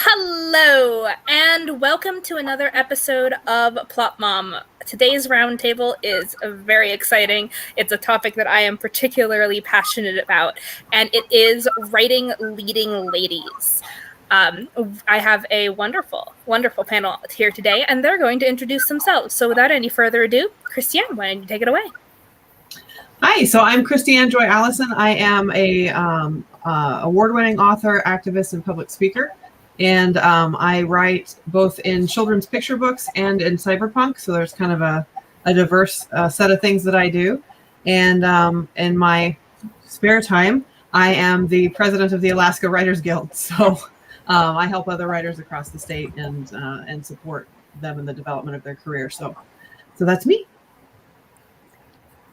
Hello, and welcome to another episode of Plot Mom. Today's roundtable is very exciting. It's a topic that I am particularly passionate about, and it is writing leading ladies. I have a wonderful panel here today, and they're going to introduce themselves. So without any further ado, Christiane, why don't you take it away? Hi, so I'm Christiane Joy Allison. I am a award-winning author, activist, and public speaker. And I write both in children's picture books and in cyberpunk. So there's kind of a diverse set of things that I do. And in my spare time, I am the president of the Alaska Writers Guild. So I help other writers across the state and support them in the development of their career. So that's me.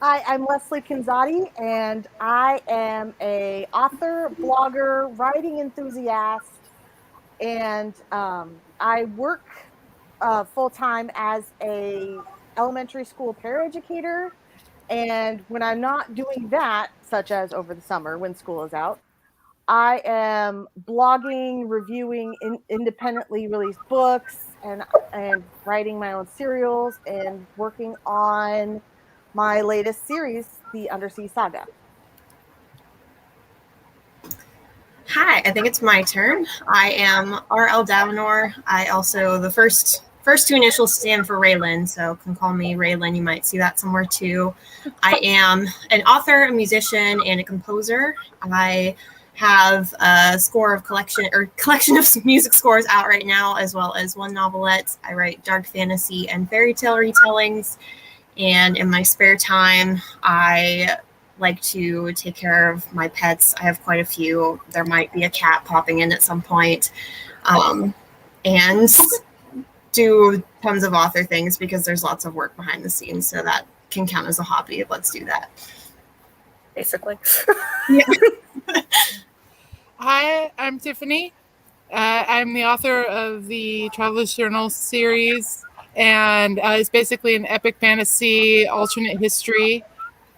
Hi, I'm Leslie Kinzati, and I am an author, blogger, writing enthusiast, and I work full-time as a elementary school paraeducator. And when I'm not doing that, such as over the summer when school is out, I am blogging, reviewing independently released books, and writing my own serials and working on my latest series, The Undersea Saga. Hi, I think it's my turn. I am R.L. Davenor. I also, the first two initials stand for Raylan, so can call me Raylan. You might see that somewhere too. I am an author, a musician, and a composer. I have a collection of music scores out right now, as well as one novelette. I write dark fantasy and fairy tale retellings. And in my spare time, I like to take care of my pets. I have quite a few. There might be a cat popping in at some point. And do tons of author things because there's lots of work behind the scenes. So that can count as a hobby. Let's do that. Basically. Yeah. Hi, I'm Tiffany. I'm the author of the Traveler's Journal series. And it's basically an epic fantasy alternate history,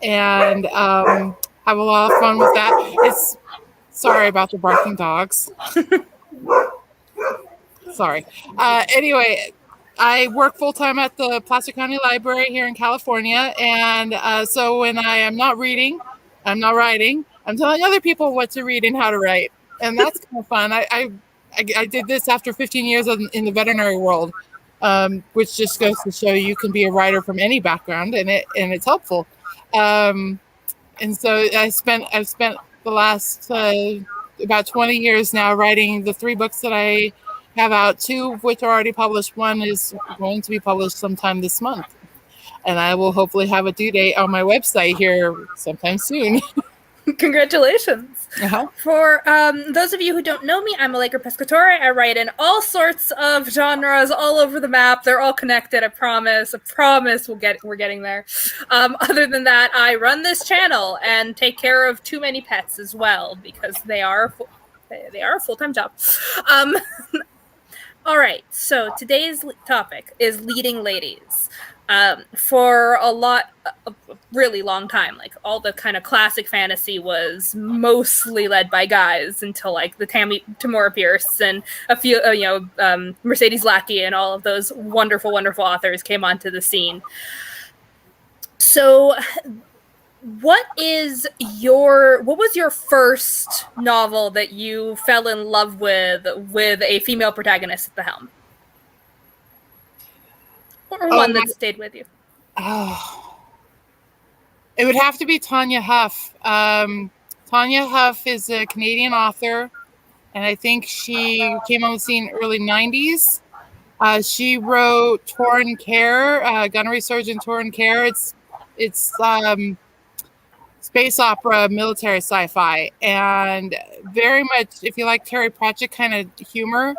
and have a lot of fun with that. Sorry about the barking dogs. Sorry. Anyway, I work full-time at the Placer County Library here in California, and so when I am not reading, I'm not writing, I'm telling other people what to read and how to write, and that's kind of fun. I did this after 15 years in the veterinary world. Which just goes to show you can be a writer from any background, and it's helpful. And so I've spent the last about 20 years now writing the 3 books that I have out, 2 of which are already published. One is going to be published sometime this month, and I will hopefully have a due date on my website here sometime soon. Congratulations. Uh-huh. For those of you who don't know me, I'm Allegra Pescatore. I write in all sorts of genres all over the map. They're all connected, I promise. We're getting there. Other than that, I run this channel and take care of too many pets as well, because they are a full-time job. All right, so today's topic is leading ladies. For a really long time, like all the kind of classic fantasy was mostly led by guys until like the Tamora Pierce and a few, Mercedes Lackey and all of those wonderful, wonderful authors came onto the scene. So what was your first novel that you fell in love with a female protagonist at the helm? Or one that stayed with you? Oh, it would have to be Tanya Huff. Tanya Huff is a Canadian author, and I think she came on the scene early 90s. She wrote Torn Care, Gunnery Surgeon Torn Care. It's space opera, military sci-fi, and very much, if you like Terry Pratchett kind of humor,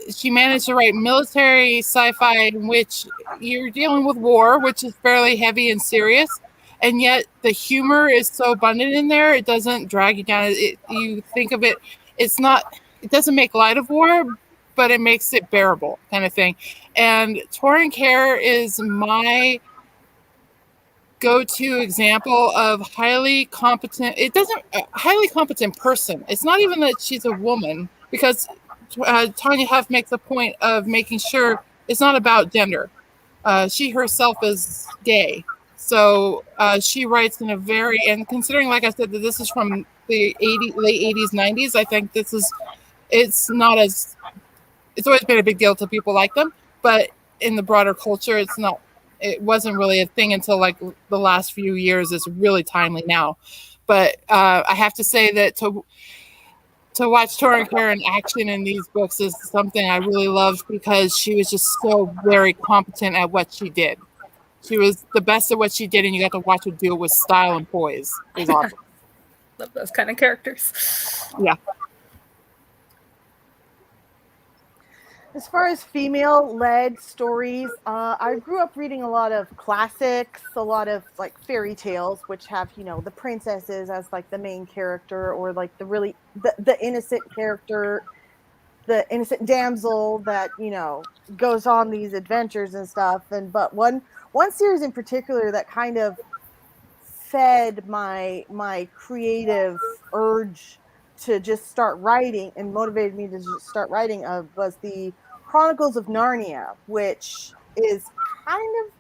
she managed to write military sci-fi in which you're dealing with war, which is fairly heavy and serious, and yet the humor is so abundant in there, it doesn't drag you down. You think of it, it doesn't make light of war, but it makes it bearable, kind of thing. And Torn Care is my go-to example of highly competent person. It's not even that she's a woman, because Tanya Huff makes a point of making sure it's not about gender. She herself is gay. So she writes in a very, and considering, like I said, that this is from the late 80s, 90s, I think it's not as, it's always been a big deal to people like them, but in the broader culture, it wasn't really a thing until like the last few years. It's really timely now. But I have to say that to watch Torrenker in action in these books is something I really loved, because she was just so very competent at what she did. She was the best at what she did, and you got to watch her do it with style and poise. It was awesome. Love those kind of characters. Yeah. As far as female-led stories, I grew up reading a lot of classics, a lot of like fairy tales, which have, you know, the princesses as like the main character, or like the innocent character, the innocent damsel that, you know, goes on these adventures and stuff. But one series in particular that kind of fed my creative urge to just start writing and motivated me to just start writing was the Chronicles of Narnia, which is kind of,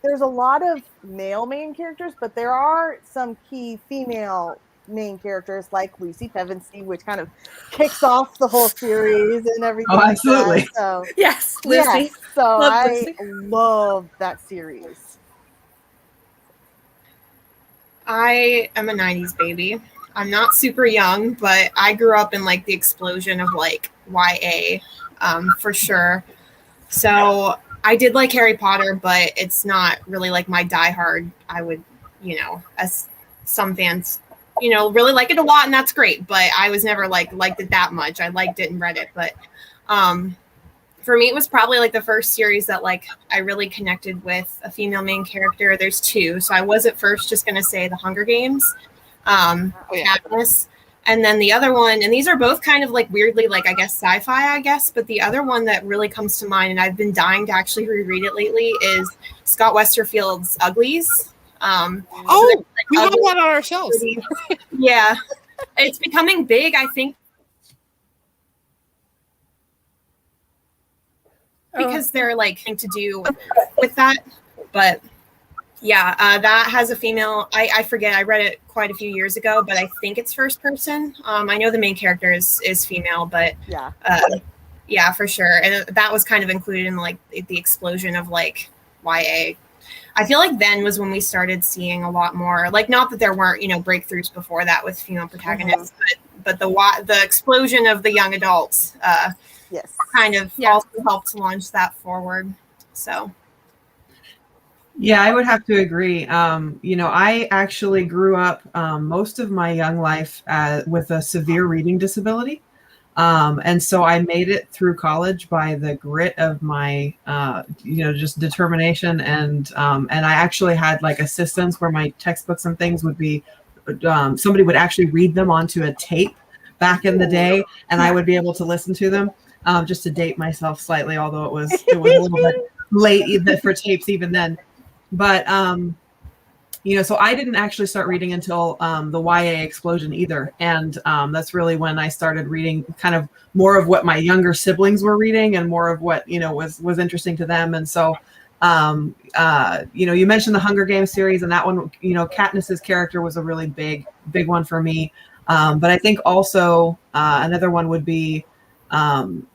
there's a lot of male main characters, but there are some key female main characters like Lucy Pevensey, which kind of kicks off the whole series and everything. Oh, absolutely. Like that. So Yes, Lucy. yes, so Love I Lucy. love that series. I am a 90s baby. I'm not super young, but I grew up in like the explosion of like YA, for sure. So I did like Harry Potter, but it's not really like my diehard. I would, you know, as some fans, you know, really like it a lot, and that's great. But I was never liked it that much. I liked it and read it, but for me, it was probably like the first series that like I really connected with a female main character. There's two, so I was at first just gonna say The Hunger Games, Katniss, and then the other one, and these are both kind of like weirdly like I guess sci-fi, I guess, but the other one that really comes to mind, and I've been dying to actually reread it lately, is Scott Westerfeld's Uglies. We have one on our shelves. Yeah, it's becoming big, I think, because they're like to do with that. But yeah, that has a female, I forget, I read it quite a few years ago, but I think it's first person. I know the main character is female, but yeah, for sure. And that was kind of included in like the explosion of like YA. I feel like then was when we started seeing a lot more, like, not that there weren't, you know, breakthroughs before that with female protagonists, but the explosion of the young adults kind of also helped launch that forward. So yeah, I would have to agree. You know, I actually grew up most of my young life with a severe reading disability. And so I made it through college by the grit of my, you know, just determination. And I actually had like assistants where my textbooks and things would be, somebody would actually read them onto a tape back in the day, and I would be able to listen to them. Just to date myself slightly, although it was a little bit late for tapes even then. But you know, so I didn't actually start reading until the YA explosion either, and that's really when I started reading kind of more of what my younger siblings were reading, and more of what, you know, was interesting to them. And so, you know, you mentioned the Hunger Games series, and that one, you know, Katniss's character was a really big one for me. But I think also another one would be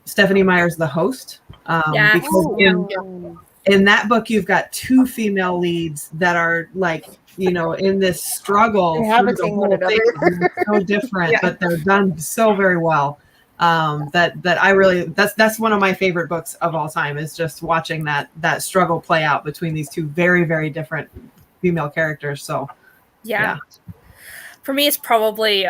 Stephanie Meyer's The Host, because in that book you've got two female leads that are like, you know, in this struggle through the whole thing. So different, but they're done so very well. That I really, that's one of my favorite books of all time, is just watching that struggle play out between these two very, very different female characters. So yeah. For me, it's probably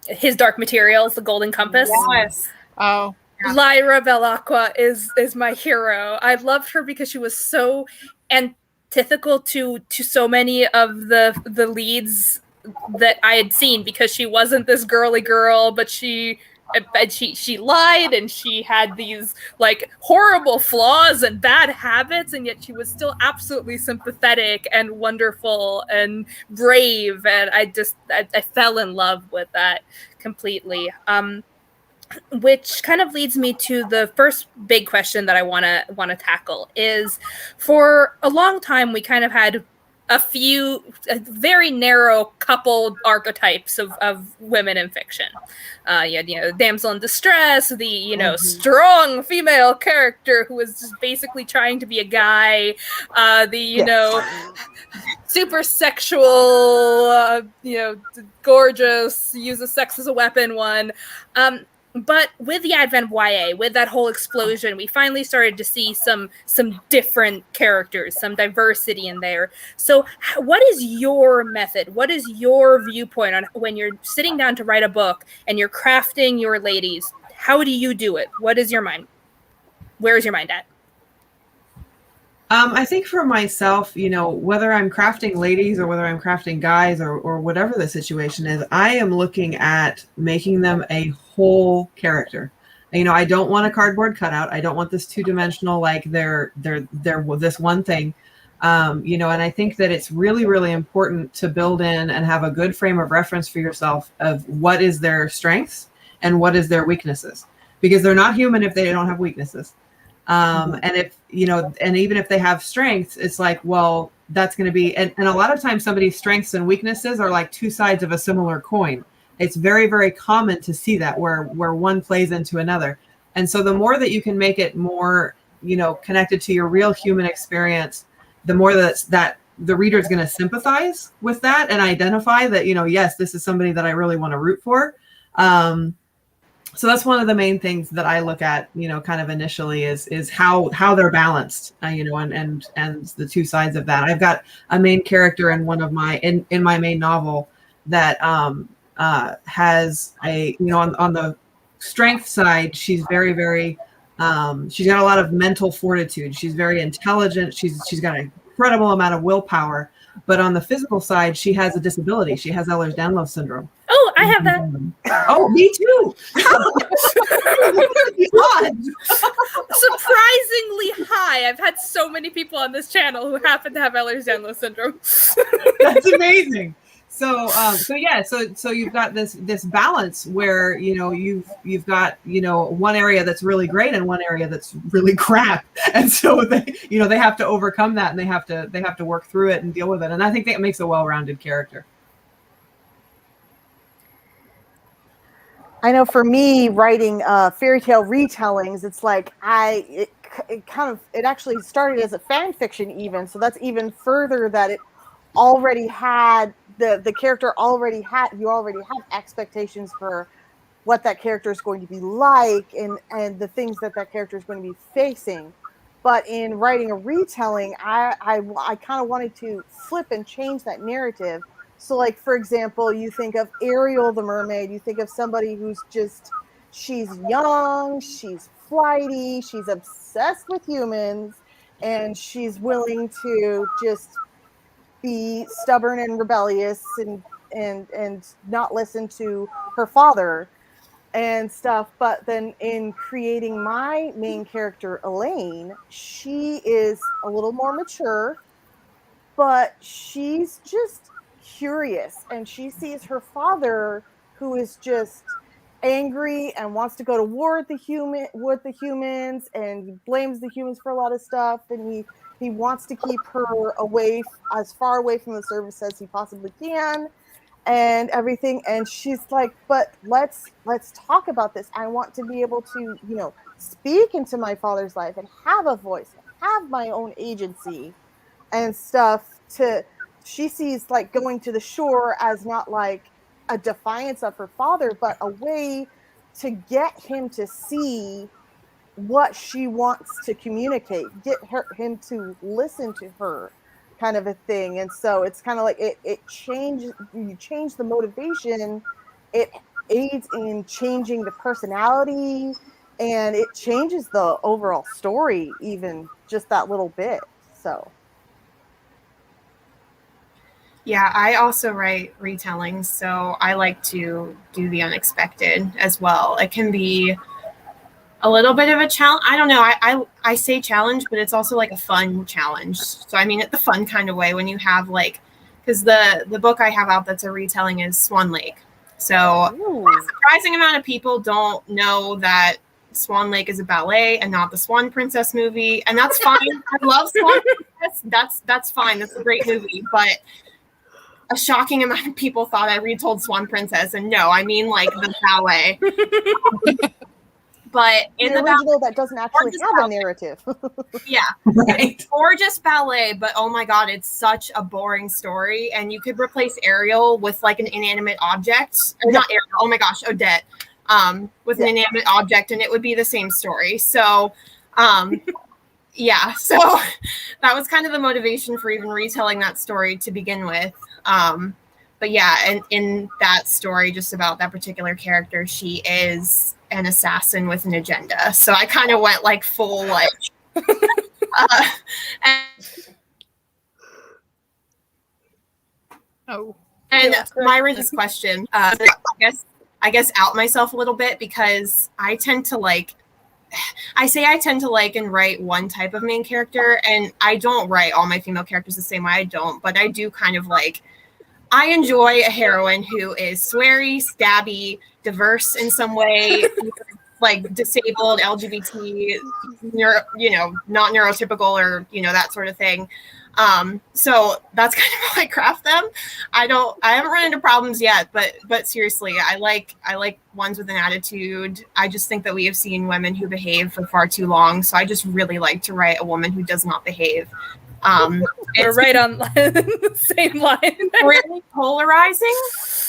his Dark Materials, The Golden Compass. Yes. Oh. Lyra Belacqua is my hero. I loved her because she was so antithetical to so many of the leads that I had seen, because she wasn't this girly girl, but she lied, and she had these like horrible flaws and bad habits, and yet she was still absolutely sympathetic and wonderful and brave, and I fell in love with that completely. which kind of leads me to the first big question that I want to tackle is, for a long time we kind of had a very narrow couple archetypes of women in fiction. You had, the damsel in distress, the strong female character who was just basically trying to be a guy, super sexual, gorgeous, uses sex as a weapon one. But with the advent of YA, with that whole explosion, we finally started to see some different characters, some diversity in there. So what is your method? What is your viewpoint on when you're sitting down to write a book and you're crafting your ladies? How do you do it? What is your mind? Where is your mind at? I think for myself, whether I'm crafting ladies or whether I'm crafting guys or whatever the situation is, I am looking at making them a whole character. I don't want a cardboard cutout. I don't want this two-dimensional, like they're this one thing. And I think that it's really, really important to build in and have a good frame of reference for yourself of what is their strengths and what is their weaknesses, because they're not human if they don't have weaknesses. And if, and even if they have strengths, it's like, well, that's going to be, and a lot of times somebody's strengths and weaknesses are like two sides of a similar coin. It's very, very common to see that where one plays into another. And so the more that you can make it more, connected to your real human experience, the more that the reader is going to sympathize with that and identify that, yes, this is somebody that I really want to root for. So that's one of the main things that I look at, kind of initially is how they're balanced, and the two sides of that. I've got a main character in one of my in my main novel that has a on the strength side, she's very, very she's got a lot of mental fortitude. She's very intelligent. She's got an incredible amount of willpower. But on the physical side, she has a disability. She has Ehlers-Danlos syndrome. Oh, I have that. Oh, me too. Surprisingly high. I've had so many people on this channel who happen to have Ehlers-Danlos syndrome. That's amazing. So you've got this balance where you've got one area that's really great and one area that's really crap, and so they have to overcome that, and they have to work through it and deal with it, and I think that makes a well-rounded character. I know for me, writing fairy tale retellings, it's like it actually started as a fan fiction even, so that's even further that it already had the character you already have expectations for what that character is going to be like and the things that character is going to be facing. But in writing a retelling, I kind of wanted to flip and change that narrative. So, like, for example, you think of Ariel the mermaid, you think of somebody who's she's young, she's flighty, she's obsessed with humans, and she's willing to just be stubborn and rebellious and not listen to her father and stuff. But then in creating my main character, Elaine, she is a little more mature, but she's just curious, and she sees her father, who is just angry and wants to go to war with the humans, and he blames the humans for a lot of stuff, and he wants to keep her as far away from the service as he possibly can and everything. And she's like, but let's talk about this. I want to be able to, speak into my father's life and have a voice, have my own agency and stuff. She sees like going to the shore as not like a defiance of her father, but a way to get him to see what she wants to communicate, get him to listen to her, kind of a thing. And so it's kind of like you change the motivation, it aids in changing the personality, and it changes the overall story even just that little bit. So yeah, I also write retellings, so I like to do the unexpected as well. It can be a little bit of a challenge. I don't know. I say challenge, but it's also like a fun challenge. So I mean it the fun kind of way when you have because the book I have out that's a retelling is Swan Lake. So Ooh. a surprising amount of people don't know that Swan Lake is a ballet and not the Swan Princess movie, and that's fine. I love Swan Princess. That's fine. That's a great movie, but a shocking amount of people thought I retold Swan Princess, and no, I mean like the ballet. But in the the original that doesn't actually have a ballet, narrative. yeah, Right. it's gorgeous ballet, but oh my god, it's such a boring story. And you could replace Ariel with like an inanimate object, or not Ariel. Oh my gosh, Odette, with an inanimate object, and it would be the same story. So, yeah, so that was kind of the motivation for even retelling that story to begin with. But yeah, and in that story, just about that particular character, she is an assassin with an agenda. So I kind of went like full like. And Myron's question, I guess out myself a little bit, because I tend to like and write one type of main character, and I don't write all my female characters the same way. I don't, but I do kind of like, I enjoy a heroine who is sweary, stabby, diverse in some way, like disabled, LGBT, not neurotypical, or that sort of thing. So that's kind of how I craft them. I haven't run into problems yet, but seriously, I like ones with an attitude. I just think that we have seen women who behave for far too long. So I just really like to write a woman who does not behave. We're right on the same line. Really polarizing,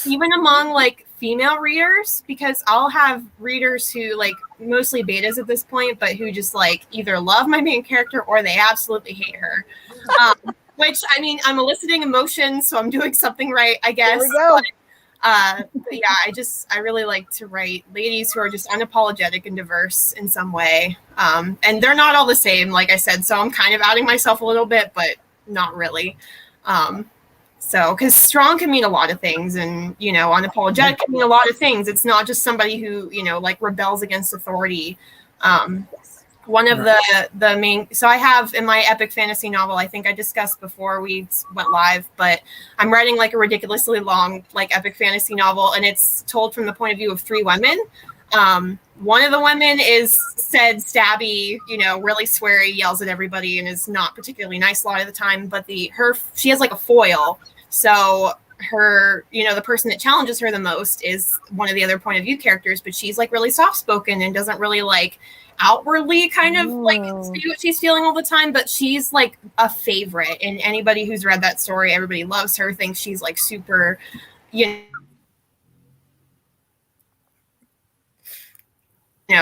even among like female readers, because I'll have readers who, like, mostly betas at this point, but who just like either love my main character or they absolutely hate her. Which, I mean, I'm eliciting emotions, so I'm doing something right, I guess. There we go. But yeah, I really like to write ladies who are just unapologetic and diverse in some way. And they're not all the same, like I said, so I'm kind of outing myself a little bit, but not really. So, because strong can mean a lot of things, and, unapologetic can mean a lot of things. It's not just somebody who, like rebels against authority. One of the main, so I have in my epic fantasy novel, I think I discussed before we went live, but I'm writing like a ridiculously long, like, epic fantasy novel, and it's told from the point of view of 3 women. One of the women is said stabby, really sweary, yells at everybody, and is not particularly nice a lot of the time, but she has like a foil. So her, the person that challenges her the most is one of the other point of view characters, but she's like really soft spoken and doesn't really like outwardly kind of like see what she's feeling all the time, but she's like a favorite, and anybody who's read that story, everybody loves her, thinks she's like super,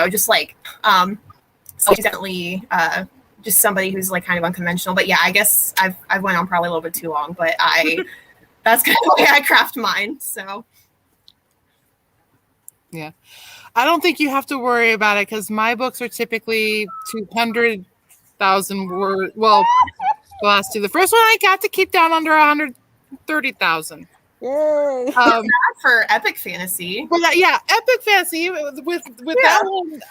just like so she's definitely just somebody who's like kind of unconventional. But yeah, I guess I've went on probably a little bit too long, but that's kind of the way I craft mine. So yeah, I don't think you have to worry about it, because my books are typically 200,000 words. Well, the last 2. The first one I got to keep down under 130,000. Yay! For epic fantasy. Well, yeah, epic fantasy with that one.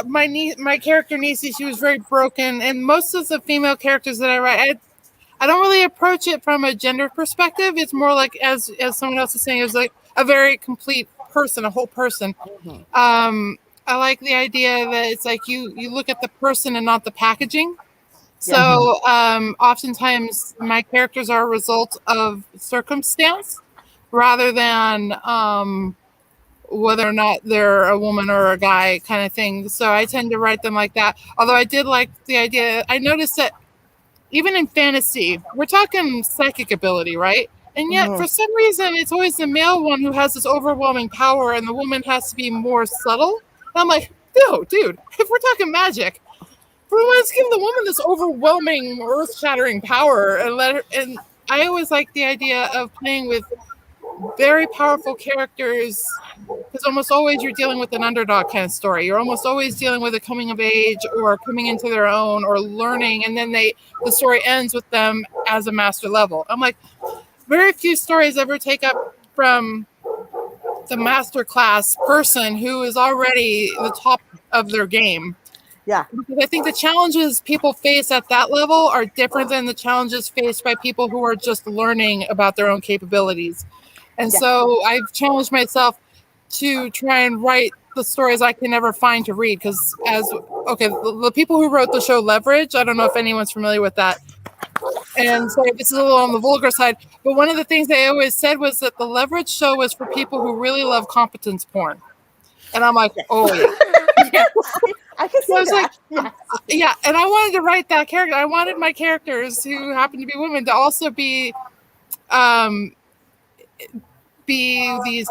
My character Nisi, she was very broken, and most of the female characters that I write, I don't really approach it from a gender perspective. It's more like, as someone else is saying, it's like a very complete person, a whole person. Mm-hmm. I like the idea that it's like you look at the person and not the packaging. So oftentimes my characters are a result of circumstance rather than whether or not they're a woman or a guy kind of thing. So I tend to write them like that. Although I did like the idea. I noticed that even in fantasy, we're talking psychic ability, right? And yet, for some reason, it's always the male one who has this overwhelming power, and the woman has to be more subtle. And I'm like, dude, if we're talking magic, let's give the woman this overwhelming, earth-shattering power, and let her. And I always like the idea of playing with very powerful characters, because almost always you're dealing with an underdog kind of story. You're almost always dealing with a coming of age or coming into their own or learning, and then the story ends with them as a master level. I'm like, very few stories ever take up from the master class person who is already the top of their game. Yeah. Because I think the challenges people face at that level are different than the challenges faced by people who are just learning about their own capabilities. And so I've challenged myself. to try and write the stories I can never find to read. Because the people who wrote the show Leverage, I don't know if anyone's familiar with that. And so this is a little on the vulgar side, but one of the things they always said was that the Leverage show was for people who really love competence porn. And I'm like, oh yeah. I can see that. Yeah, and I wanted to write that character. I wanted my characters, who happen to be women, to also be these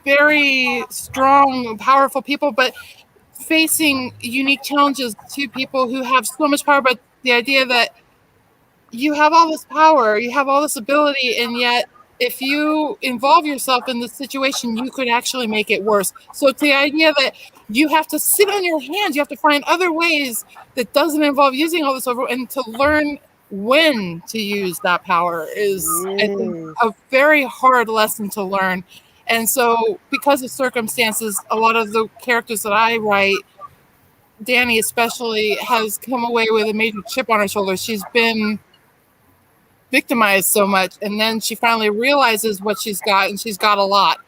very strong, powerful people, but facing unique challenges to people who have so much power. But the idea that you have all this power, you have all this ability, and yet if you involve yourself in the situation, you could actually make it worse. So it's the idea that you have to sit on your hands, you have to find other ways that doesn't involve using all this over, and to learn when to use that power is, I think, a very hard lesson to learn. And so because of circumstances, a lot of the characters that I write, Danny especially, has come away with a major chip on her shoulder. She's been victimized so much, and then she finally realizes what she's got, and she's got a lot.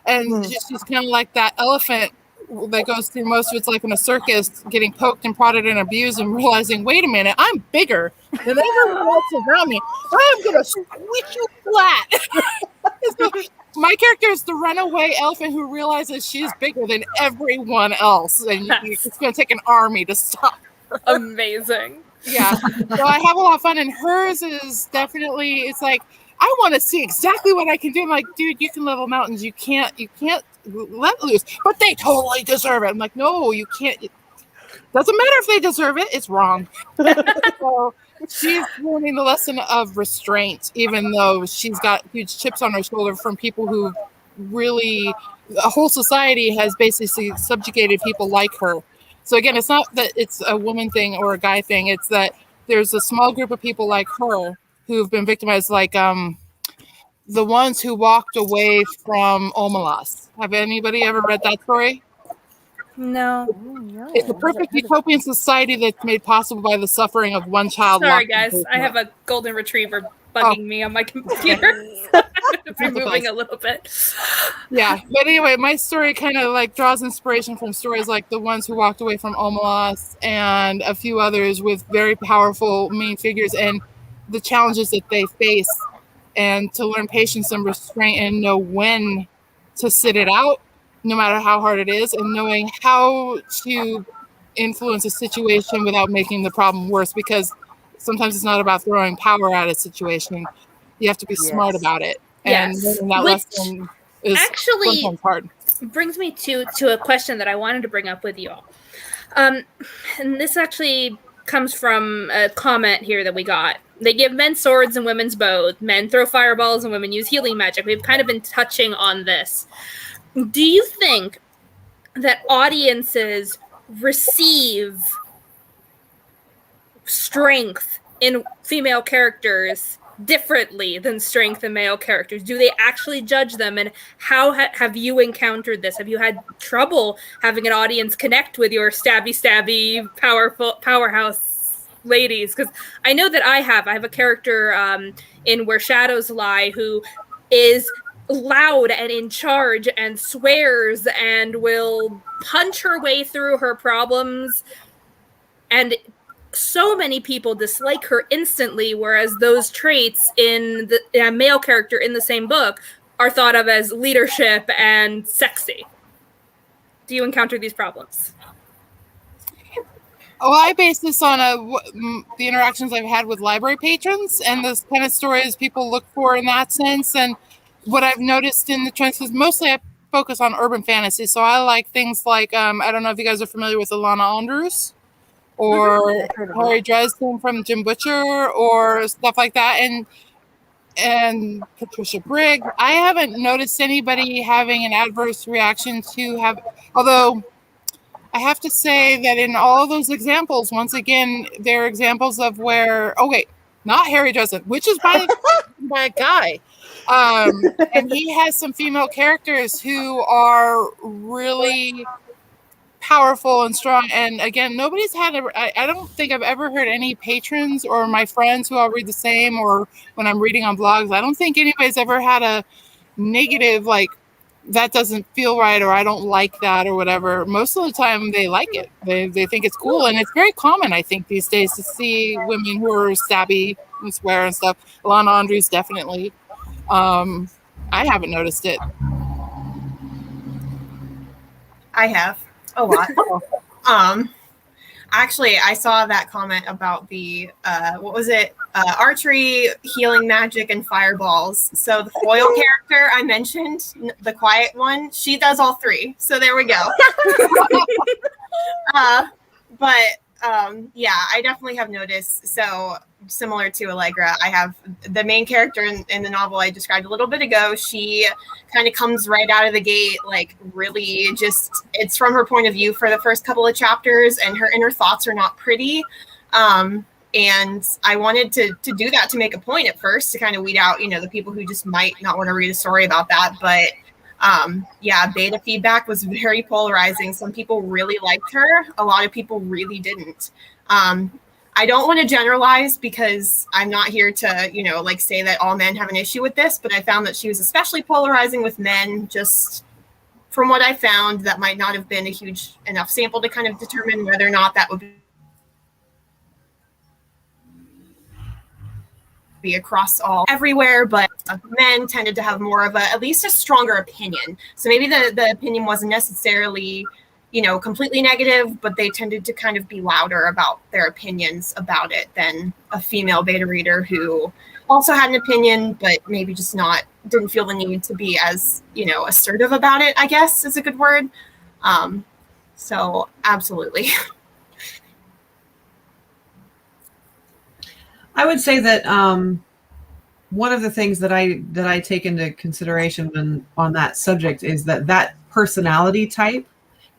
And she's kind of like that elephant that goes through most of its life in a circus, getting poked and prodded and abused, and realizing, wait a minute, I'm bigger than everyone else around me. I am going to squeeze you flat. So my character is the runaway elephant who realizes she's bigger than everyone else, and it's going to take an army to stop her. Amazing. Yeah. So I have a lot of fun, and hers is definitely, it's like, I want to see exactly what I can do. I'm like, dude, you can level mountains. You can't let loose, but they totally deserve it. I'm like, no, you can't. It doesn't matter if they deserve it. It's wrong. So she's learning the lesson of restraint, even though she's got huge chips on her shoulder from people who really, a whole society has basically subjugated people like her. So again, it's not that it's a woman thing or a guy thing. It's that there's a small group of people like her who've been victimized, like the ones who walked away from Omelas. Have anybody ever read that story? No. It's a perfect utopian society that's made possible by the suffering of one child. Sorry, guys. I have a golden retriever bugging me on my computer. It's moving a little bit. Yeah, but anyway, my story kind of like draws inspiration from stories like the ones who walked away from Omelas and a few others with very powerful main figures and the challenges that they face, and to learn patience and restraint and know when to sit it out, no matter how hard it is, and knowing how to influence a situation without making the problem worse, because sometimes it's not about throwing power at a situation. You have to be smart about it. And learning that lesson is actually sometimes hard. Brings me to a question that I wanted to bring up with you all. And this actually comes from a comment here that we got. They give men swords and women's bows. Men throw fireballs and women use healing magic. We've kind of been touching on this. Do you think that audiences receive strength in female characters differently than strength in male characters? Do they actually judge them? And how have you encountered this? Have you had trouble having an audience connect with your stabby, powerhouse ladies? Because I know that I have a character in Where Shadows Lie who is loud and in charge and swears and will punch her way through her problems, and so many people dislike her instantly, whereas those traits in a male character in the same book are thought of as leadership and sexy. Do you encounter these problems? Oh, I base this on the interactions I've had with library patrons and the kind of stories people look for in that sense. And what I've noticed in the trends is mostly I focus on urban fantasy. So I like things like, I don't know if you guys are familiar with Alana Andrews or Harry Dresden from Jim Butcher or stuff like that. And Patricia Brigg. I haven't noticed anybody having an adverse reaction to although I have to say that in all of those examples, once again, they're examples of where, not Harry Dresden, which is by a guy. And he has some female characters who are really powerful and strong. And again, nobody's had I don't think I've ever heard any patrons or my friends who all read the same, or when I'm reading on blogs, I don't think anybody's ever had a negative, like, that doesn't feel right, or I don't like that, or whatever, most of the time they like it. They think it's cool. And it's very common, I think, these days to see women who are stabby and swear and stuff. Lana Andrews, definitely. I haven't noticed it. I have a lot. Actually, I saw that comment about the what was it? Archery, healing magic, and fireballs. So the foil character I mentioned, the quiet one, she does all three. So there we go. Yeah, I definitely have noticed. So similar to Allegra, I have the main character in the novel I described a little bit ago. She kind of comes right out of the gate, like really just, it's from her point of view for the first couple of chapters, and her inner thoughts are not pretty. And I wanted to do that to make a point at first, to kind of weed out, the people who just might not want to read a story about that. But yeah, beta feedback was very polarizing. Some people really liked her. A lot of people really didn't. I don't want to generalize, because I'm not here to, like say that all men have an issue with this, but I found that she was especially polarizing with men. Just from what I found, that might not have been a huge enough sample to kind of determine whether or not that would be across everywhere, but men tended to have more of at least a stronger opinion. So maybe the opinion wasn't necessarily, completely negative, but they tended to kind of be louder about their opinions about it than a female beta reader who also had an opinion, but maybe just didn't feel the need to be as, assertive about it, I guess is a good word. So absolutely. I would say that one of the things that I take into consideration on that subject is that personality type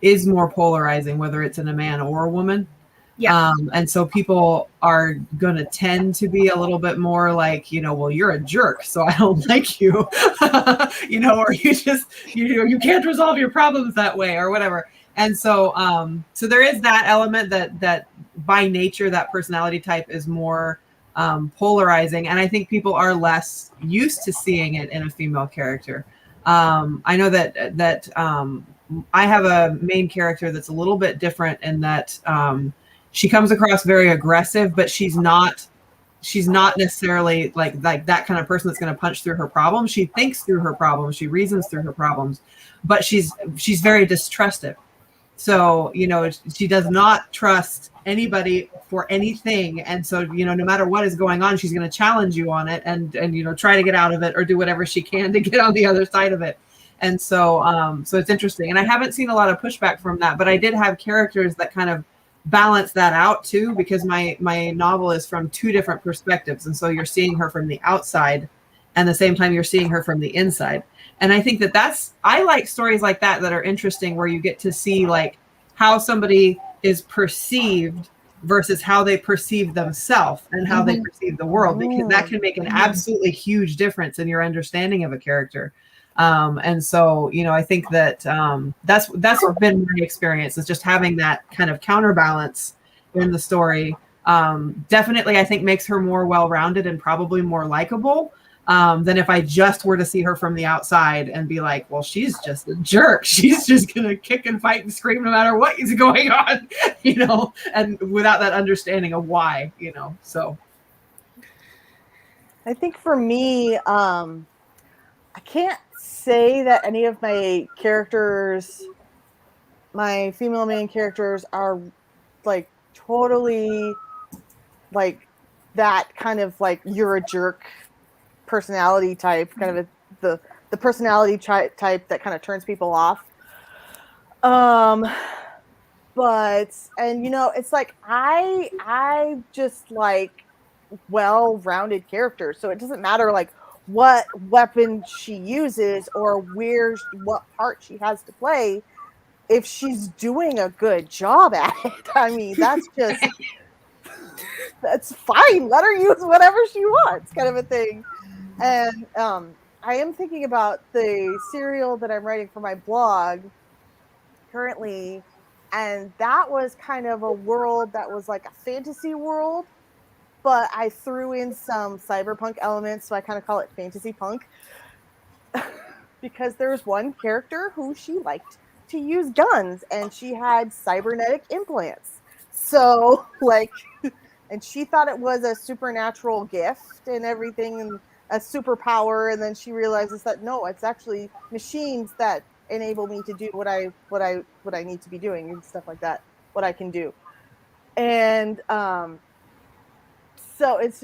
is more polarizing, whether it's in a man or a woman. Yeah. And so people are going to tend to be a little bit more like, well, you're a jerk, so I don't like you, or you can't resolve your problems that way, or whatever. And so, so there is that element that by nature, that personality type is more polarizing. And I think people are less used to seeing it in a female character. I know that I have a main character that's a little bit different in that she comes across very aggressive, but she's not necessarily like that kind of person that's going to punch through her problems. She thinks through her problems, she reasons through her problems, but she's very distrusting. So, she does not trust anybody for anything. And so, no matter what is going on, she's going to challenge you on it and try to get out of it or do whatever she can to get on the other side of it. And so, so it's interesting. And I haven't seen a lot of pushback from that, but I did have characters that kind of balance that out too, because my novel is from two different perspectives. And so you're seeing her from the outside, and at the same time you're seeing her from the inside. And I think I like stories like that are interesting, where you get to see like how somebody is perceived versus how they perceive themselves and how they perceive the world, because that can make an absolutely huge difference in your understanding of a character. And so, I think that that's been my experience, is just having that kind of counterbalance in the story. Definitely, I think makes her more well-rounded and probably more likable than if I just were to see her from the outside and be like, well, she's just a jerk. She's just going to kick and fight and scream no matter what is going on, and without that understanding of why, so. I think for me, I can't say that any of my characters, my female main characters, are like totally like that kind of like you're a jerk personality type, kind of the personality type that kind of turns people off. But it's like I just like well-rounded characters, so it doesn't matter like what weapon she uses or what part she has to play. If she's doing a good job at it, I mean, that's fine. Let her use whatever she wants, kind of a thing. And I am thinking about the serial that I'm writing for my blog currently, and that was kind of a world that was like a fantasy world, but I threw in some cyberpunk elements, so I kind of call it fantasy punk. because there was one character who she liked to use guns, and she had cybernetic implants. So, like, and she thought it was a supernatural gift and everything, and a superpower. And then she realizes that no, it's actually machines that enable me to do what I need to be doing and stuff like that. What I can do, and so it's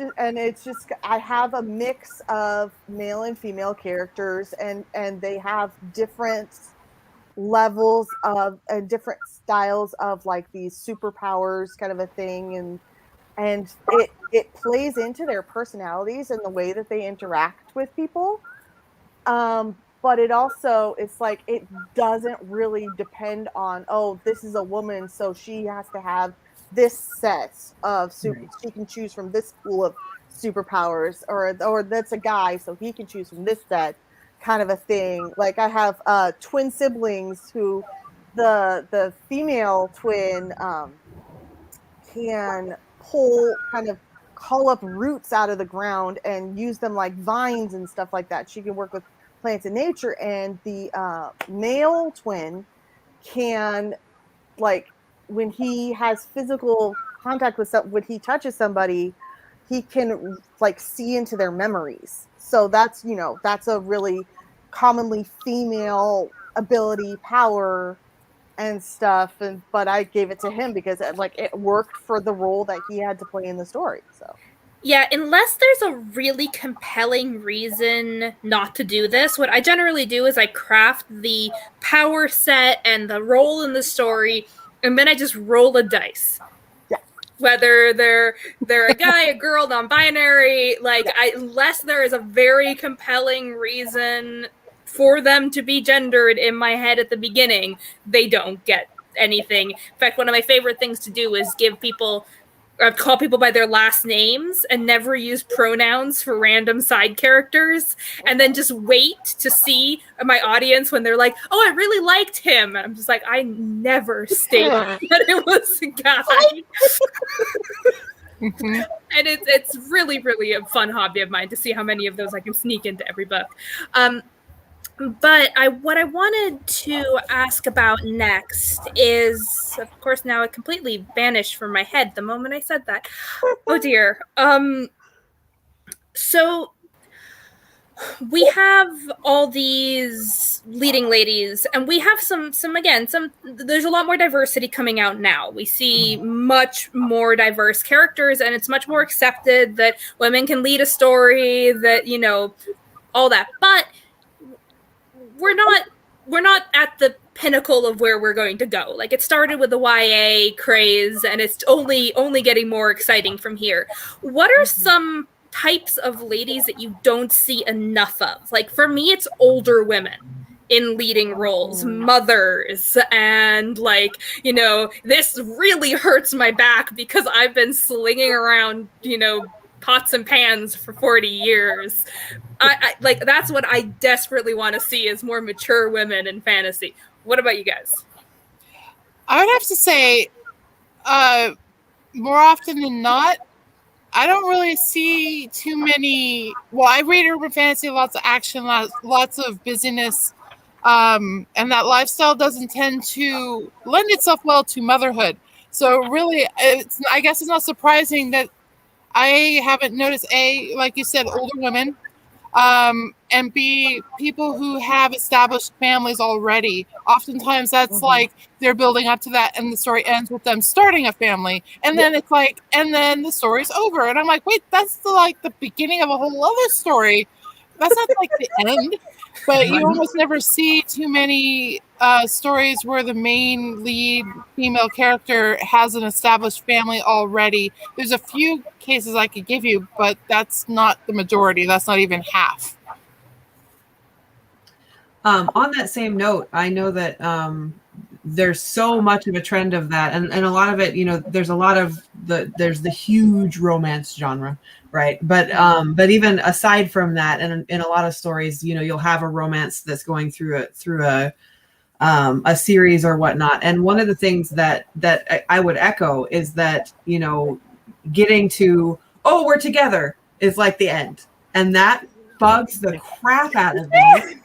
just I have a mix of male and female characters, and they have different levels of different styles of like these superpowers kind of a thing, and it plays into their personalities and the way that they interact with people. But it also, it's like it doesn't really depend on, oh, this is a woman, so she has to have this set of super, she can choose from this pool of superpowers, or that's a guy, so he can choose from this set, kind of a thing. Like I have twin siblings who the female twin can call up roots out of the ground and use them like vines and stuff like that. She can work with plants and nature, and the male twin can, like, when he has physical contact with when he touches somebody, he can like see into their memories. So that's a really commonly female ability, power and stuff. But I gave it to him because it worked for the role that he had to play in the story. So yeah, unless there's a really compelling reason not to do this, what I generally do is I craft the power set and the role in the story, and then I just roll a dice. Yeah. Whether they're a guy, a girl, non-binary, unless there is a very compelling reason for them to be gendered in my head at the beginning, they don't get anything. In fact, one of my favorite things to do is call people by their last names and never use pronouns for random side characters, and then just wait to see my audience when they're like, oh, I really liked him. And I'm just like, I never stated that it was a guy. And it's really, really a fun hobby of mine to see how many of those I can sneak into every book. But what I wanted to ask about next is, of course, now it completely vanished from my head the moment I said that. Oh dear. So we have all these leading ladies, and we have there's a lot more diversity coming out now. We see much more diverse characters, and it's much more accepted that women can lead a story, that, all that. But we're not at the pinnacle of where we're going to go. Like, it started with the YA craze, and it's only getting more exciting from here. What are some types of ladies that you don't see enough of? Like, for me, it's older women in leading roles, mothers, and this really hurts my back because I've been slinging around, pots and pans for 40 years. I that's what I desperately want to see, is more mature women in fantasy. What about you guys? I would have to say, more often than not, I don't really see too many. Well, I read urban fantasy, lots of action, lots of busyness, and that lifestyle doesn't tend to lend itself well to motherhood. So really, I guess it's not surprising that I haven't noticed, A, like you said, older women, and B, people who have established families already. Oftentimes that's like they're building up to that, and the story ends with them starting a family, and then it's like, and then the story's over, and I'm like, wait, that's the beginning of a whole other story. That's not like the end. But you almost never see too many stories where the main lead female character has an established family already. There's a few cases I could give you, but that's not the majority. That's not even half. On that same note, I know that there's so much of a trend of that, and a lot of it, there's a lot of there's the huge romance genre, right? But even aside from that, and in a lot of stories, you'll have a romance that's going through a series or whatnot. And one of the things that I would echo is that getting to, oh, we're together, is like the end, and that bugs the crap out of me.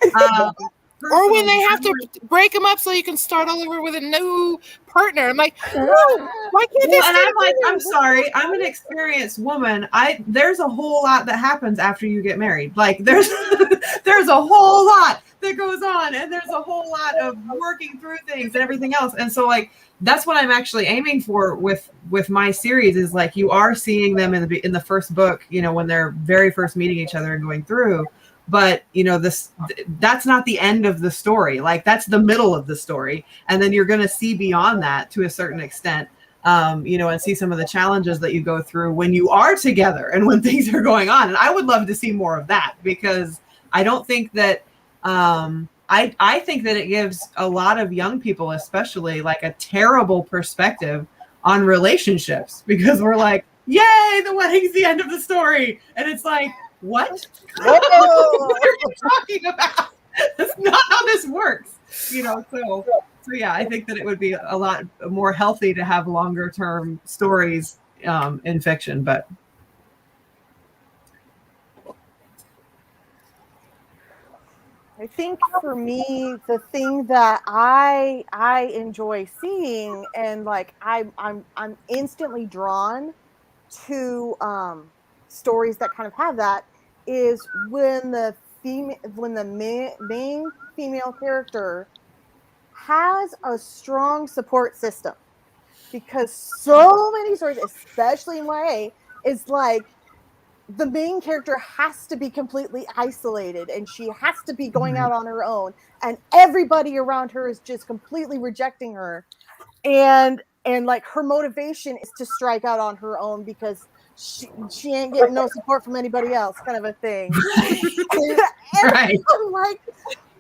Or when they have to break them up so you can start all over with a new partner. I'm like, no, why can't they? And I'm like, I'm sorry, I'm an experienced woman. There's a whole lot that happens after you get married. Like there's there's a whole lot that goes on, and there's a whole lot of working through things and everything else. And so like that's what I'm actually aiming for with my series is like you are seeing them in the first book, you know, when they're very first meeting each other and going through. But, you know, that's not the end of the story. Like that's the middle of the story. And then you're going to see beyond that to a certain extent, you know, and see some of the challenges that you go through when you are together and when things are going on. And I would love to see more of that because I don't think that, I think that it gives a lot of young people, especially like a terrible perspective on relationships because we're like, yay, the wedding's the end of the story. And it's like, what? What are you talking about? That's not how this works, you know. So yeah, I think that it would be a lot more healthy to have longer term stories in fiction. But I think for me, the thing that I enjoy seeing and like I'm instantly drawn to stories that kind of have that is when the main female character has a strong support system, because so many stories, especially in YA, is like the main character has to be completely isolated and she has to be going out on her own and everybody around her is just completely rejecting her, and like her motivation is to strike out on her own because she ain't getting no support from anybody else, kind of a thing. And right. I'm like,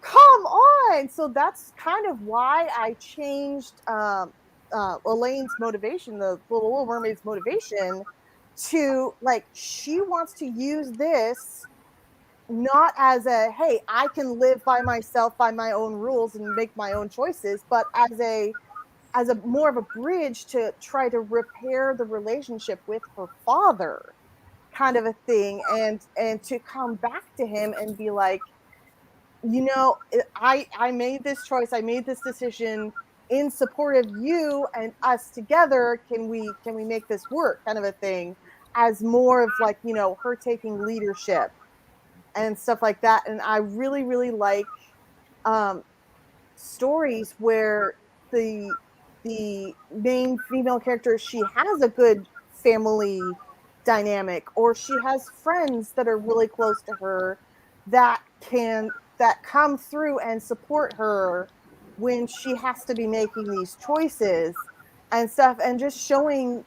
come on. So that's kind of why I changed Elaine's motivation, the Little Mermaid's motivation, to like she wants to use this not as a hey, I can live by myself by my own rules and make my own choices, but as a more of a bridge to try to repair the relationship with her father, kind of a thing, and to come back to him and be like, you know, I made this choice, I made this decision in support of you and us together. Can we make this work, kind of a thing, as more of like, you know, her taking leadership and stuff like that. And I really, really like stories where the main female character, she has a good family dynamic, or she has friends that are really close to her that come through and support her when she has to be making these choices and stuff, and just showing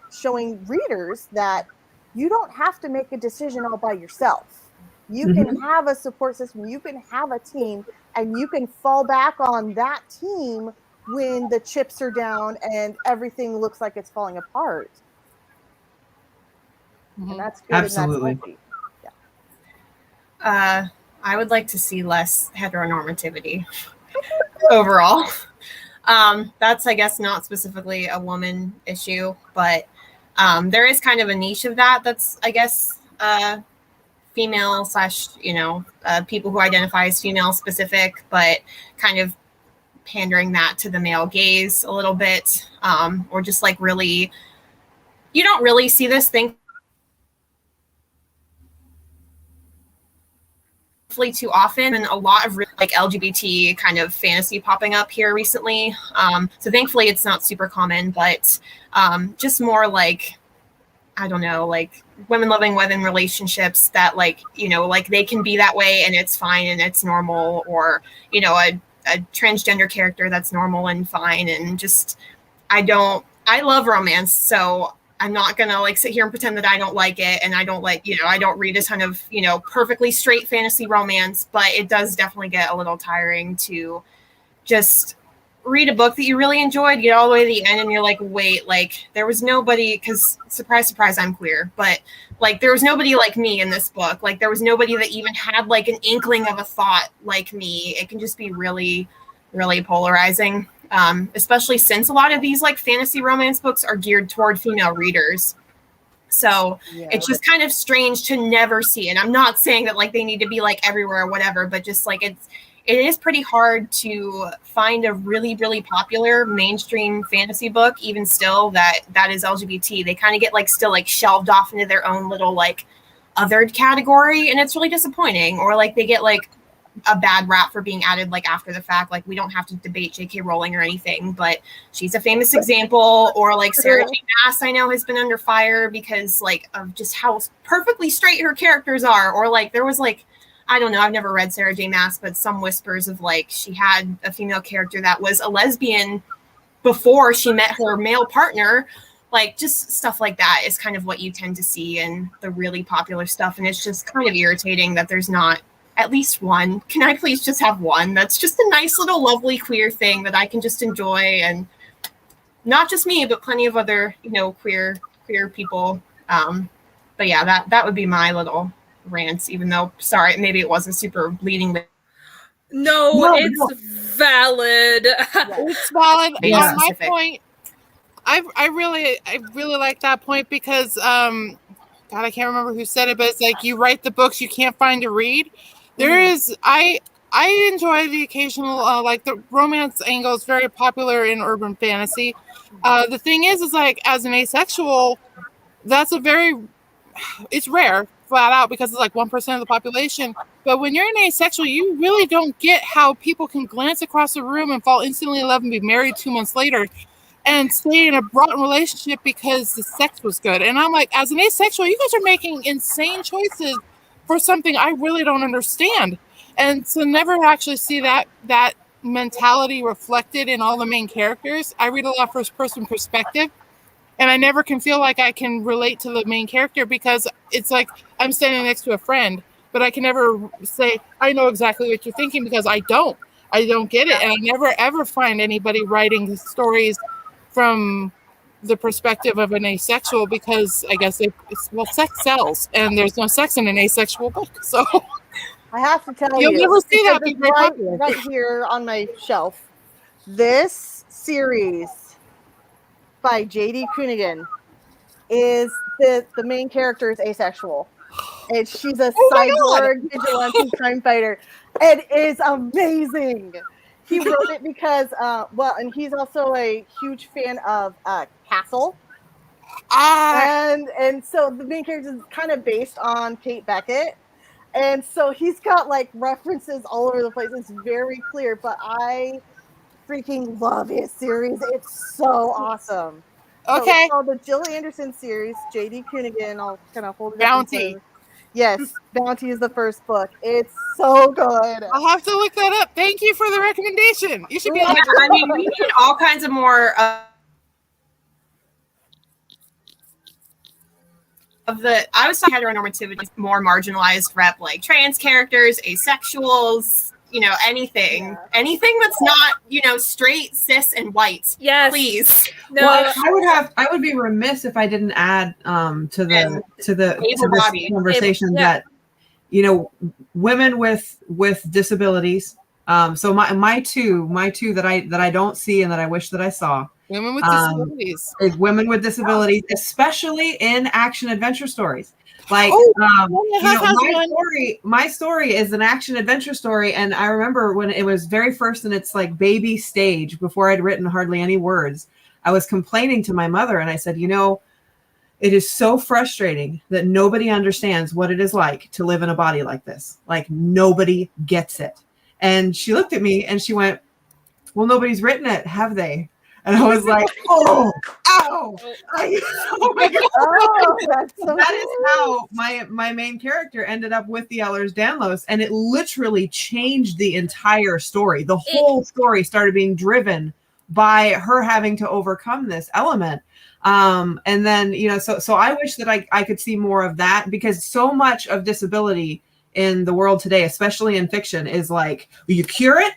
readers that you don't have to make a decision all by yourself. You can have a support system, you can have a team, and you can fall back on that team when the chips are down and everything looks like it's falling apart. And that's good. Absolutely. And that's healthy. I would like to see less heteronormativity overall. That's, I guess, not specifically a woman issue, but there is kind of a niche of that. That's, I guess, female / you know, people who identify as female specific, but kind of pandering that to the male gaze a little bit, or just like really, you don't really see this thing too often, and a lot of like LGBT kind of fantasy popping up here recently. So thankfully it's not super common, but just more like, I don't know, like women loving within relationships that, like, you know, like they can be that way and it's fine and it's normal, or, you know, a transgender character that's normal and fine. And just, I love romance, so I'm not gonna like sit here and pretend that I don't like it, and I don't like, you know, I don't read a ton of, you know, perfectly straight fantasy romance, but it does definitely get a little tiring to just read a book that you really enjoyed, get all the way to the end, and you're like, wait, like there was nobody, because surprise, surprise, I'm queer, but like there was nobody like me in this book. Like there was nobody that even had like an inkling of a thought like me. It can just be really, really polarizing, especially since a lot of these like fantasy romance books are geared toward female readers. So Yeah. it's just kind of strange to never see it. I'm not saying that like they need to be like everywhere or whatever, but just like it is pretty hard to find a really, really popular mainstream fantasy book, even still that is LGBT. They kind of get like still like shelved off into their own little like othered category, and it's really disappointing. Or like they get like a bad rap for being added like after the fact. Like we don't have to debate J.K. Rowling or anything, but she's a famous example. Or like Sarah J. Maas, I know, has been under fire because like of just how perfectly straight her characters are. Or like there was like, I don't know, I've never read Sarah J. Maas, but some whispers of like she had a female character that was a lesbian before she met her male partner. Like just stuff like that is kind of what you tend to see in the really popular stuff. And it's just kind of irritating that there's not at least one. Can I please just have one that's just a nice little lovely queer thing that I can just enjoy, and not just me, but plenty of other, you know, queer people. But yeah, that would be my little rants, even though, sorry, maybe it wasn't super leading with. No, it's valid. It's valid. Yeah. On my point, I really like that point because God, I can't remember who said it, but it's like you write the books you can't find to read. There is I enjoy the occasional like the romance angle is very popular in urban fantasy. The thing is like as an asexual, that's it's rare flat out because it's like 1% of the population. But when you're an asexual, you really don't get how people can glance across the room and fall instantly in love and be married 2 months later and stay in a rotten relationship because the sex was good. And I'm like, as an asexual, you guys are making insane choices for something I really don't understand. And to never actually see that mentality reflected in all the main characters, I read a lot first person perspective. And I never can feel like I can relate to the main character because it's like I'm standing next to a friend, but I can never say, I know exactly what you're thinking because I don't get it. And I never, ever find anybody writing stories from the perspective of an asexual because I guess sex sells and there's no sex in an asexual book. So I have to tell you'll you, never see that be very right, popular. right here on my shelf. This series by J.D. Cunningham is the main character is asexual. And she's a cyborg vigilante crime fighter. It is amazing. He wrote it because, and he's also a huge fan of Castle. And so the main character is kind of based on Kate Beckett. And so he's got like references all over the place. It's very clear, but I freaking love his series. It's so awesome. Okay. So it's called the Jill Anderson series, J.D. Cunningham. I'll kind of hold it Bounty. up. Yes, Bounty is the first book. It's so good. I'll have to look that up. Thank you for the recommendation. You should be like, I mean, we need all kinds of more of the. I was talking heteronormativity, more marginalized rep, like trans characters, asexuals, you know, anything that's not, you know, straight, cis, and white. Yes, please. No, well, I would be remiss if I didn't add to this conversation that, you know, women with disabilities. So my two that I don't see and that I wish that I saw. Women with disabilities. Women with disabilities, especially in action adventure stories. Like, my story is an action adventure story. And I remember when it was very first in its like baby stage, before I'd written hardly any words, I was complaining to my mother and I said, you know, it is so frustrating that nobody understands what it is like to live in a body like this. Like nobody gets it. And she looked at me and she went, well, nobody's written it, have they? And I was like, oh, ow. Oh my God. Oh, that's so that is how my main character ended up with the Ehlers-Danlos. And it literally changed the entire story. The whole story started being driven by her having to overcome this element. And then, you know, so I wish that I could see more of that, because so much of disability in the world today, especially in fiction, is like, you cure it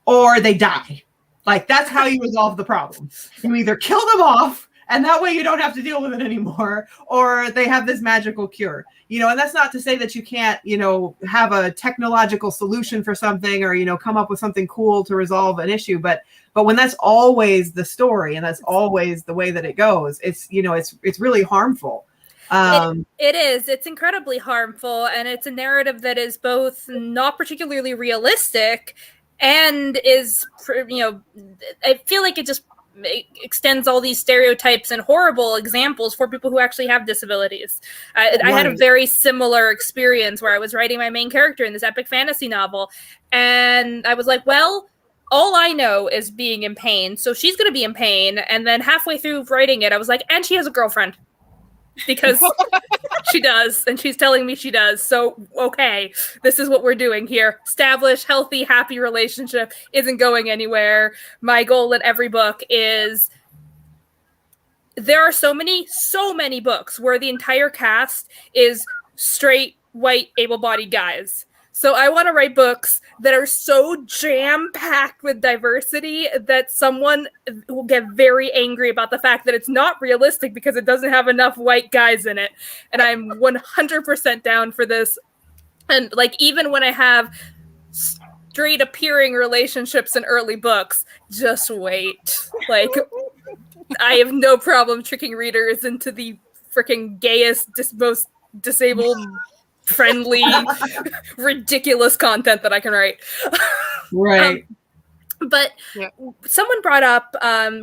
or they die. Like, that's how you resolve the problem. You either kill them off, and that way you don't have to deal with it anymore, or they have this magical cure. You know, and that's not to say that you can't, you know, have a technological solution for something, or, you know, come up with something cool to resolve an issue. But when that's always the story and that's always the way that it goes, it's, you know, it's really harmful. It is. It's incredibly harmful, and it's a narrative that is both not particularly realistic and is, I feel like it just extends all these stereotypes and horrible examples for people who actually have disabilities. I had a very similar experience where I was writing my main character in this epic fantasy novel, and I was like, well, all I know is being in pain, so she's going to be in pain. And then halfway through writing it, I was like, and she has a girlfriend. Because she does, and she's telling me she does. So, okay, this is what we're doing here. Establish healthy, happy relationship isn't going anywhere. My goal in every book is there are so many books where the entire cast is straight, white, able-bodied guys. So I want to write books that are so jam-packed with diversity that someone will get very angry about the fact that it's not realistic because it doesn't have enough white guys in it. And I'm 100% down for this. And like, even when I have straight appearing relationships in early books, just wait. Like, I have no problem tricking readers into the freaking gayest, most disabled friendly, ridiculous content that I can write. Right. But someone brought up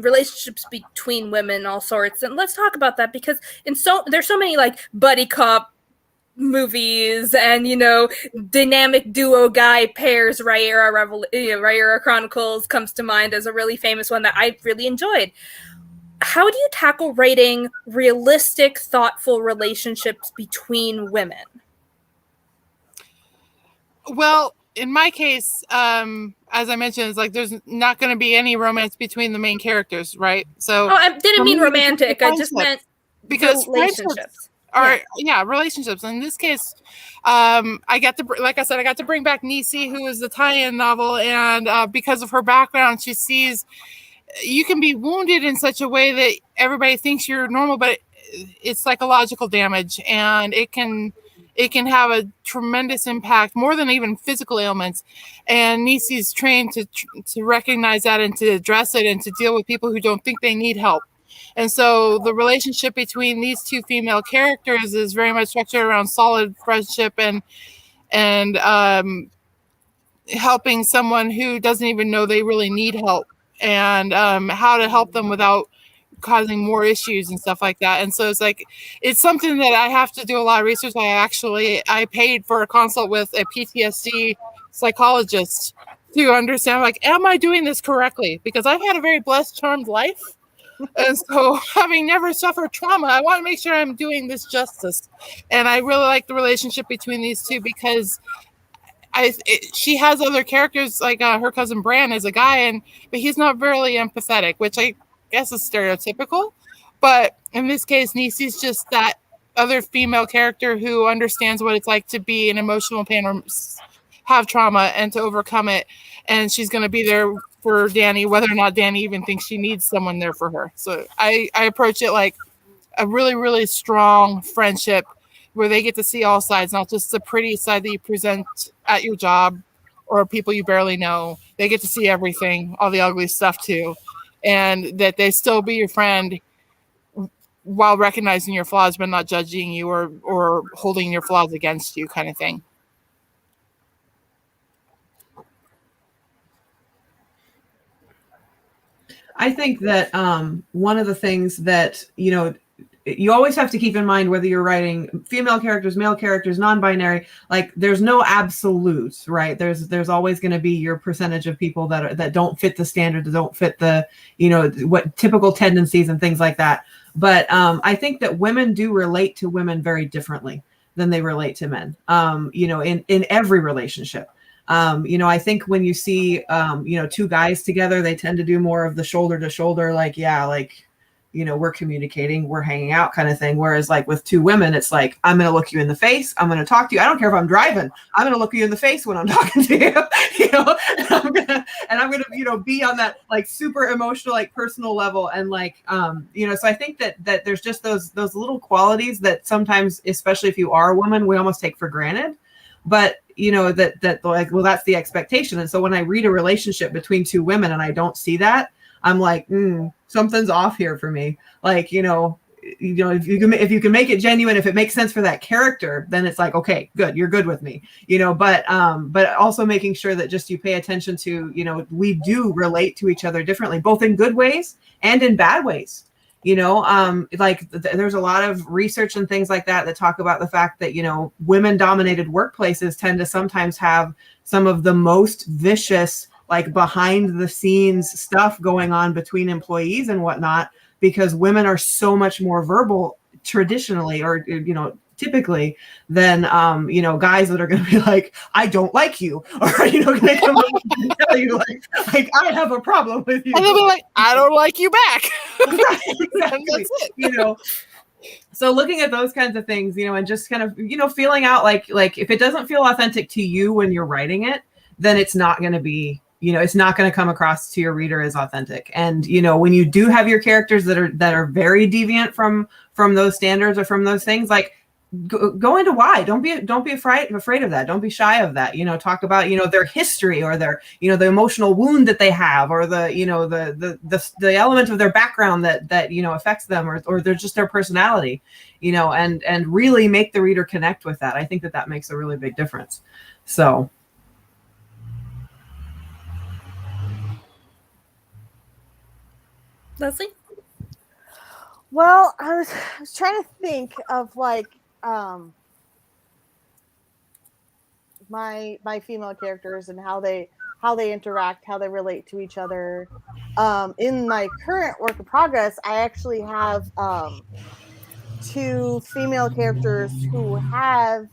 relationships between women, all sorts, and let's talk about that because there's so many like buddy cop movies and dynamic duo guy pairs. Rhaenyra Chronicles comes to mind as a really famous one that I really enjoyed. How do you tackle writing realistic, thoughtful relationships between women? Well, in my case, as I mentioned, it's like there's not going to be any romance between the main characters, right? So, I didn't mean romantic. I just meant because relationships. Relationships. In this case, I got to bring back Nisi, who is the tie-in novel, and because of her background, she sees you can be wounded in such a way that everybody thinks you're normal, but it's psychological damage, and it can have a tremendous impact, more than even physical ailments. And Nisi's trained to recognize that and to address it and to deal with people who don't think they need help. And so the relationship between these two female characters is very much structured around solid friendship and helping someone who doesn't even know they really need help, and how to help them without causing more issues and stuff like that. And so it's something that I have to do a lot of research. I paid for a consult with a PTSD psychologist to understand, like, am I doing this correctly? Because I've had a very blessed, charmed life. And so, having never suffered trauma, I want to make sure I'm doing this justice. And I really like the relationship between these two because she has other characters, like her cousin Bran is a guy, but he's not very empathetic, which I guess is stereotypical. But in this case, Nisi's just that other female character who understands what it's like to be in emotional pain or have trauma and to overcome it. And she's going to be there for Dany, whether or not Dany even thinks she needs someone there for her. So I approach it like a really, really strong friendship where they get to see all sides, not just the pretty side that you present at your job or people you barely know. They get to see everything, all the ugly stuff too. And that they still be your friend while recognizing your flaws, but not judging you or holding your flaws against you, kind of thing. I think that one of the things that, you always have to keep in mind, whether you're writing female characters, male characters, non-binary, like there's no absolutes, right? There's always going to be your percentage of people that don't fit the standard, that don't fit the, what typical tendencies and things like that. But I think that women do relate to women very differently than they relate to men, in every relationship. I think when you see, two guys together, they tend to do more of the shoulder to shoulder, we're communicating, we're hanging out kind of thing. Whereas like with two women, it's like, I'm going to look you in the face. I'm going to talk to you. I don't care if I'm driving. I'm going to look you in the face when I'm talking to you, and I'm going to, be on that like super emotional, like personal level. And so I think that there's just those little qualities that sometimes, especially if you are a woman, we almost take for granted. But that like, well, that's the expectation. And so when I read a relationship between two women and I don't see that, I'm like, something's off here for me. Like, if you can make it genuine, if it makes sense for that character, then it's like, okay, good, you're good with me, but also making sure that just you pay attention to, we do relate to each other differently, both in good ways and in bad ways. There's a lot of research and things like that talk about the fact that, women dominated workplaces tend to sometimes have some of the most vicious, like behind the scenes stuff going on between employees and whatnot, because women are so much more verbal traditionally, or, typically, than, guys that are going to be like, I don't like you, or, going to come up and tell you like, I have a problem with you. And they'll be like, I don't like you back. Right, exactly. That's it. So looking at those kinds of things, and just kind of, feeling out like if it doesn't feel authentic to you when you're writing it, then it's not going to be, it's not going to come across to your reader as authentic. And, when you do have your characters that are very deviant from those standards or from those things, like go into why. Don't be afraid of that. Don't be shy of that. Talk about, their history, or their, the emotional wound that they have, or the, the element of their background that affects them, or they're just their personality, and really make the reader connect with that. I think that makes a really big difference. So. Leslie? Well, I was trying to think of my female characters and how they interact, how they relate to each other. In my current work in progress, I actually have 2 female characters who have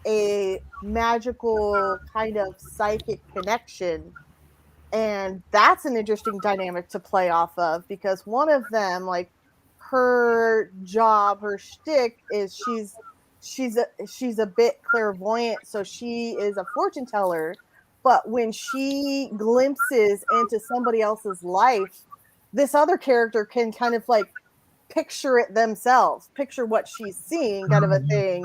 a magical kind of psychic connection. And that's an interesting dynamic to play off of, because one of them, like, her job, her shtick is she's a bit clairvoyant, so she is a fortune teller. But when she glimpses into somebody else's life, this other character can kind of like picture it themselves, picture what she's seeing, kind of a thing.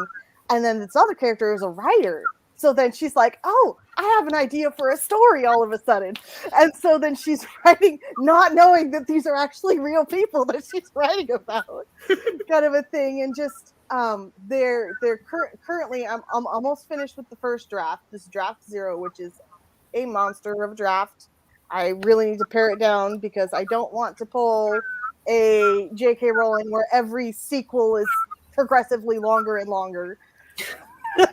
And then this other character is a writer. So then she's like, oh, I have an idea for a story all of a sudden. And so then she's writing, not knowing that these are actually real people that she's writing about, kind of a thing. And just they're currently, I'm almost finished with the first draft, this draft 0, which is a monster of a draft. I really need to pare it down because I don't want to pull a J.K. Rowling where every sequel is progressively longer and longer.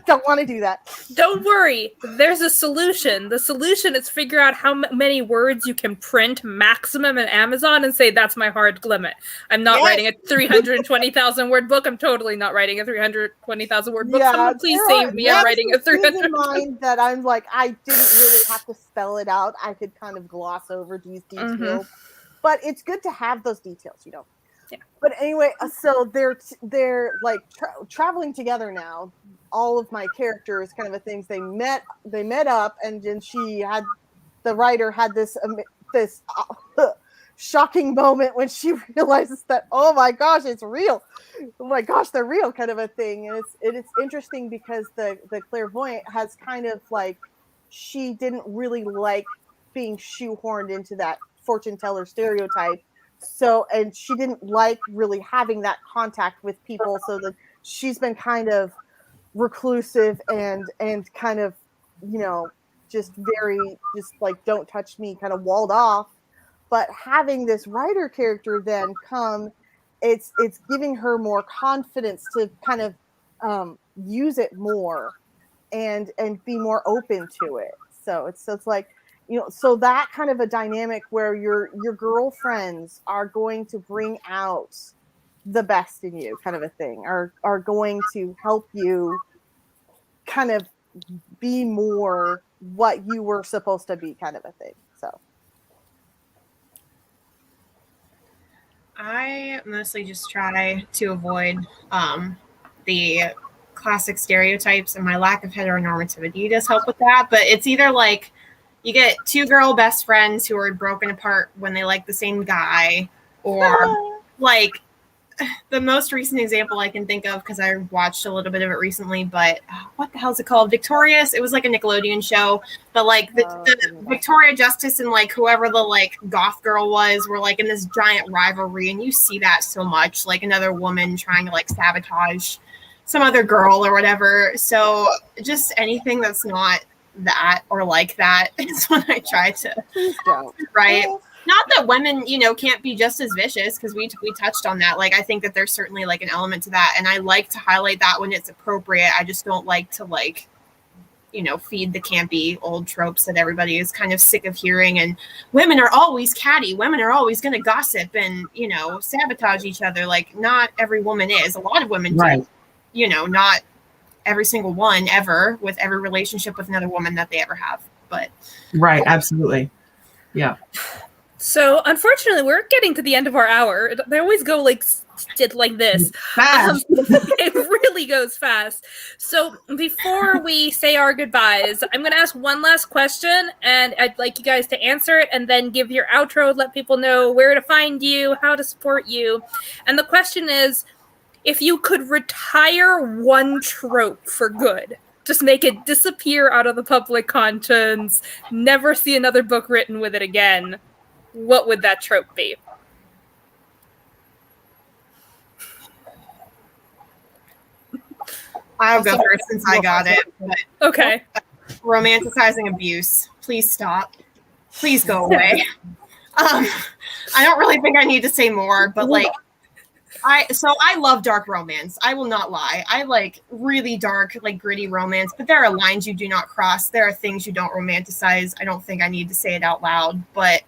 Don't want to do that. Don't worry. There's a solution. The solution is figure out how many words you can print maximum in Amazon and say, that's my hard limit. I'm not writing a 320,000 word book. I'm totally not writing a 320,000 word book. Yeah, someone please save me. I'm writing a 300. In mind that I'm like, I didn't really have to spell it out. I could kind of gloss over these details. Mm-hmm. But it's good to have those details, Yeah. But anyway, so they're like traveling together now. All of my characters, kind of a things. They met up, and then the writer had this shocking moment when she realizes that, oh my gosh, it's real. Oh my gosh, they're real, kind of a thing. And it's interesting because the clairvoyant has kind of like, she didn't really like being shoehorned into that fortune teller stereotype. So, and she didn't like really having that contact with people, so that she's been kind of reclusive and kind of, just like, don't touch me, kind of walled off. But having this writer character then come, it's giving her more confidence to kind of use it more and be more open to it. So it's like, so that kind of a dynamic where your girlfriends are going to bring out the best in you, kind of a thing, are going to help you kind of be more what you were supposed to be, kind of a thing. So I mostly just try to avoid the classic stereotypes, and my lack of heteronormativity does help with that. But it's either like you get 2 girl best friends who are broken apart when they like the same guy, or like the most recent example I can think of, because I watched a little bit of it recently, but what the hell is it called? Victorious. It was like a Nickelodeon show, but like the Victoria Justice and like whoever the like goth girl was were like in this giant rivalry, and you see that so much, like another woman trying to like sabotage some other girl or whatever. So just anything that's not that or like that is what I try to write. Not that women, can't be just as vicious, because we touched on that. Like, I think that there's certainly like an element to that, and I like to highlight that when it's appropriate. I just don't like to feed the campy old tropes that everybody is kind of sick of hearing. And women are always catty. Women are always going to gossip and sabotage each other. Like, not every woman is. A lot of women do. Not every single one ever, with every relationship with another woman that they ever have. But right, absolutely, yeah. So, unfortunately, we're getting to the end of our hour. They always go like this. Fast. It really goes fast. So, before we say our goodbyes, I'm going to ask one last question, and I'd like you guys to answer it and then give your outro, let people know where to find you, how to support you. And the question is, if you could retire one trope for good, just make it disappear out of the public conscience, never see another book written with it again, what would that trope be? I'll go first since I got it. But okay. Romanticizing abuse. Please stop. Please go away. I don't really think I need to say more, but like, I love dark romance. I will not lie. I like really dark, like gritty romance, but there are lines you do not cross. There are things you don't romanticize. I don't think I need to say it out loud, but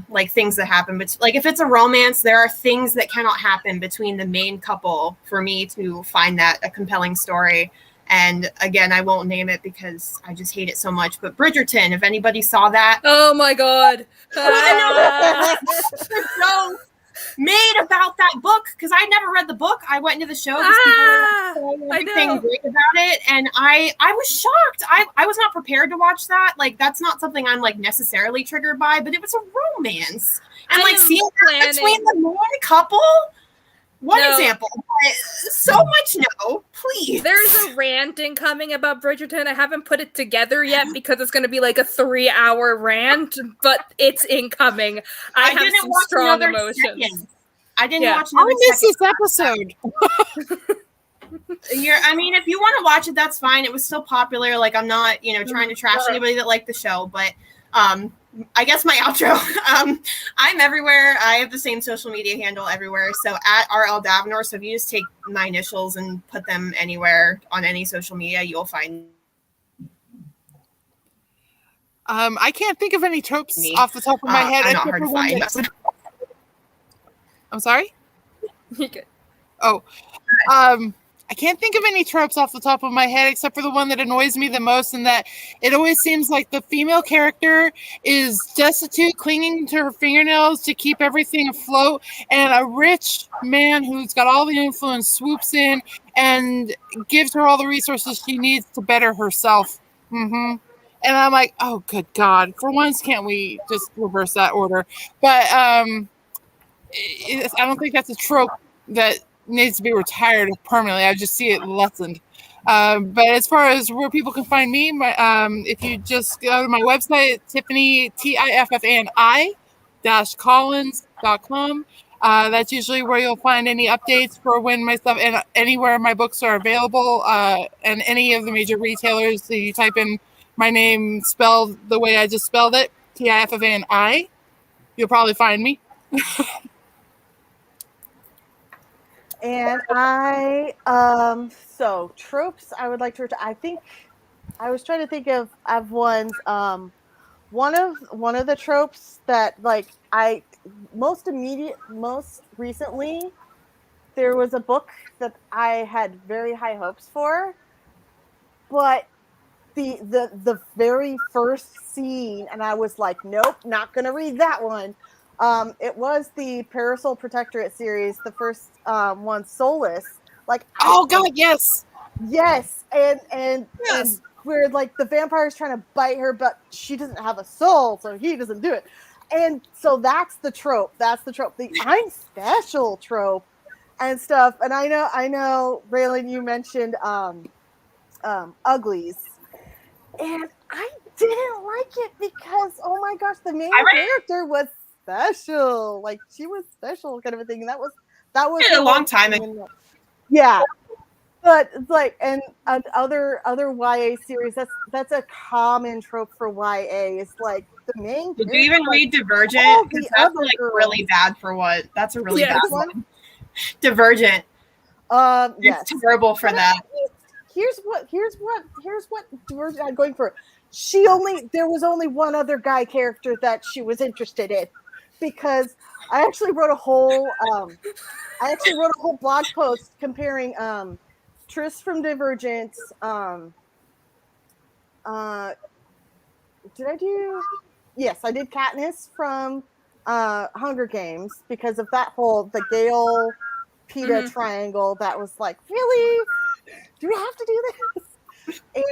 like things that happen. But like if it's a romance, there are things that cannot happen between the main couple for me to find that a compelling story. And again, I won't name it because I just hate it so much. But Bridgerton, if anybody saw that. Oh my God. So made about that book, because I never read the book. I went into the show because people were everything great about it, and I was shocked. I was not prepared to watch that. Like, that's not something I'm like necessarily triggered by, but it was a romance, and like seeing that between the main couple. One example. So much please. There's a rant incoming about Bridgerton. I haven't put it together yet because it's going to be like a 3-hour rant, but it's incoming. I have some strong emotions. I didn't watch another I missed this episode. If you want to watch it, that's fine. It was still popular. Like, I'm not, trying to trash anybody that liked the show, but I guess my outro. I'm everywhere. I have the same social media handle everywhere. So at RL Davenor. So if you just take my initials and put them anywhere on any social media, you'll find. I can't think of any tropes off the top of my head. I'm not hard to find. I'm sorry? You're good. Oh, I can't think of any tropes off the top of my head except for the one that annoys me the most, and that it always seems like the female character is destitute, clinging to her fingernails to keep everything afloat, and a rich man who's got all the influence swoops in and gives her all the resources she needs to better herself. And I'm like, oh, good God. For once, can't we just reverse that order? But I don't think that's a trope that needs to be retired permanently. I just see it lessened. But as far as where people can find me, if you just go to my website, Tiffany, TIFFANI-Collins.com. That's usually where you'll find any updates for when my stuff and anywhere my books are available, and any of the major retailers. So you type in my name spelled the way I just spelled it, TIFFANI, you'll probably find me. And so tropes I would like to, I think I was trying to think of ones. One of the tropes that like most recently, there was a book that I had very high hopes for, but the very first scene, and I was like, nope, not gonna read that one. It was the Parasol Protectorate series, the first one, Soulless. Like, oh God, yes, and where like the vampire's trying to bite her, but she doesn't have a soul, so he doesn't do it. And so that's the trope. The I'm special trope and stuff. And I know, Raylan, you mentioned uglies, and I didn't like it because, oh my gosh, the main character was special. Like, she was special, kind of a thing. And that was a long time ago. Yeah. But it's like, and other YA series, that's a common trope for YA. It's like the main. Did you even read Divergent? Because that's like really bad for what? That's a really bad one. Divergent. Yes. It's terrible for that. Here's what Divergent had going for it. There was only one other guy character that she was interested in, because I actually wrote a whole blog post comparing Triss from Divergent. Did I do? Yes, I did Katniss from Hunger Games, because of that whole the Gale Peeta triangle. That was like, really? Do we have to do this?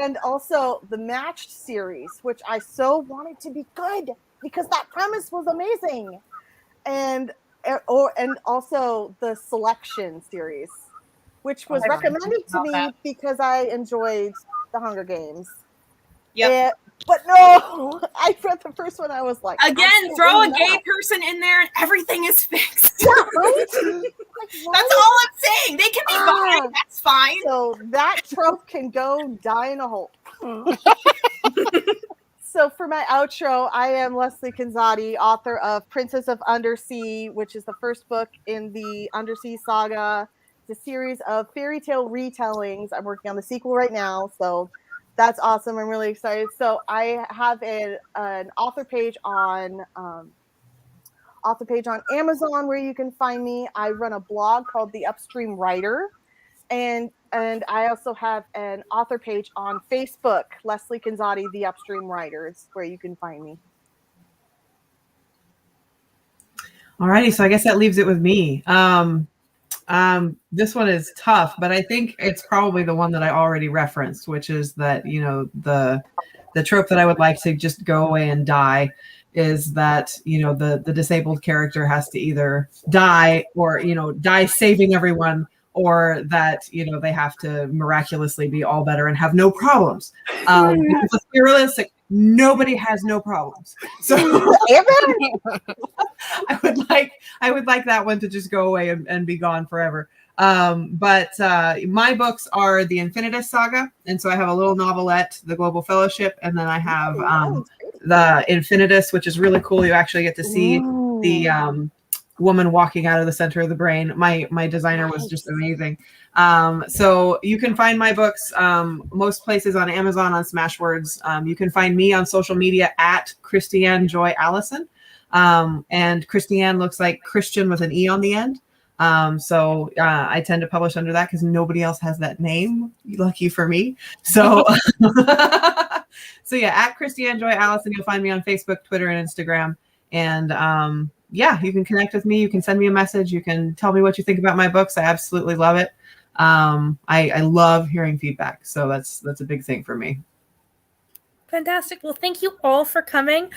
And also the Matched series, which I so wanted to be good because that premise was amazing. And also the Selection series, which was recommended to me because I enjoyed the Hunger Games. Yeah. But no, I read the first one. I was like, again, throw a gay person in there and everything is fixed. Yeah, right? Like, that's all I'm saying. They can be fine. That's fine. So that trope can go die in a hole. So for my outro, I am Leslie Kanzati, author of Princess of Undersea, which is the first book in the Undersea saga. It's a series of fairy tale retellings. I'm working on the sequel right now, so that's awesome. I'm really excited. So I have an author page on Amazon where you can find me. I run a blog called The Upstream Writer, and I also have an author page on Facebook, Leslie Kanzati, The Upstream Writer. It's where you can find me. Alrighty, so I guess that leaves it with me. This one is tough, but I think it's probably the one that I already referenced, which is that, you know, the trope that I would like to just go away and die is that, you know, the disabled character has to either die or, you know, die saving everyone, or that, you know, they have to miraculously be all better and have no problems. Because let's be realistic, nobody has no problems. So I would like that one to just go away and be gone forever. But my books are the Infinitus Saga, and so I have a little novelette, The Global Fellowship, and then I have the Infinitus, which is really cool. You actually get to see the woman walking out of the center of the brain. My designer was just amazing. So you can find my books most places on Amazon, on Smashwords. You can find me on social media at Christiane Joy Allison. And Christiane looks like Christian with an E on the end. So I tend to publish under that because nobody else has that name. Lucky for me. So so yeah, at Christiane Joy Allison, you'll find me on Facebook, Twitter, and Instagram. And yeah, you can connect with me. You can send me a message. You can tell me what you think about my books. I absolutely love it. I love hearing feedback. So that's a big thing for me. Fantastic. Well, thank you all for coming.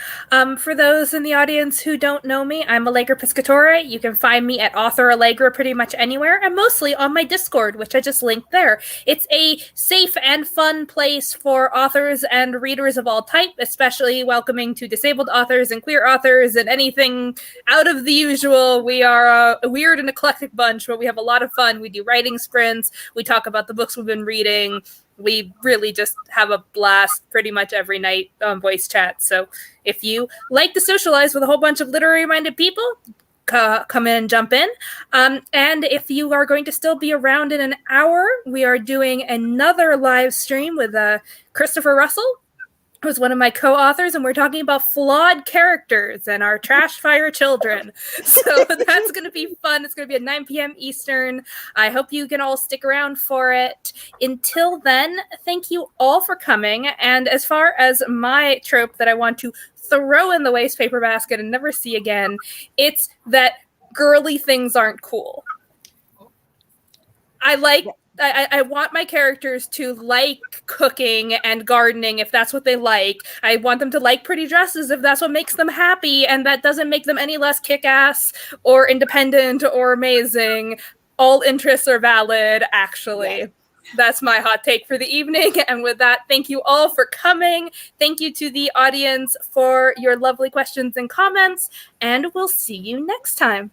For those in the audience who don't know me, I'm Allegra Piscatore. You can find me at Author Allegra pretty much anywhere, and mostly on my Discord, which I just linked there. It's a safe and fun place for authors and readers of all type, especially welcoming to disabled authors and queer authors and anything out of the usual. We are a weird and eclectic bunch, but we have a lot of fun. We do writing sprints. We talk about the books we've been reading. We really just have a blast pretty much every night on voice chat. So if you like to socialize with a whole bunch of literary-minded people, come in and jump in. And if you are going to still be around in an hour, we are doing another live stream with Christopher Russell, who's one of my co-authors, and we're talking about flawed characters and our trash fire children. So that's going to be fun. It's going to be at 9 p.m. Eastern. I hope you can all stick around for it. Until then, thank you all for coming. And as far as my trope that I want to throw in the waste paper basket and never see again, it's that girly things aren't cool. I want my characters to like cooking and gardening if that's what they like. I want them to like pretty dresses if that's what makes them happy, and that doesn't make them any less kick-ass or independent or amazing. all interests are valid, actually. Yes. That's my hot take for the evening. And with that, thank you all for coming. Thank you to the audience for your lovely questions and comments. And we'll see you next time.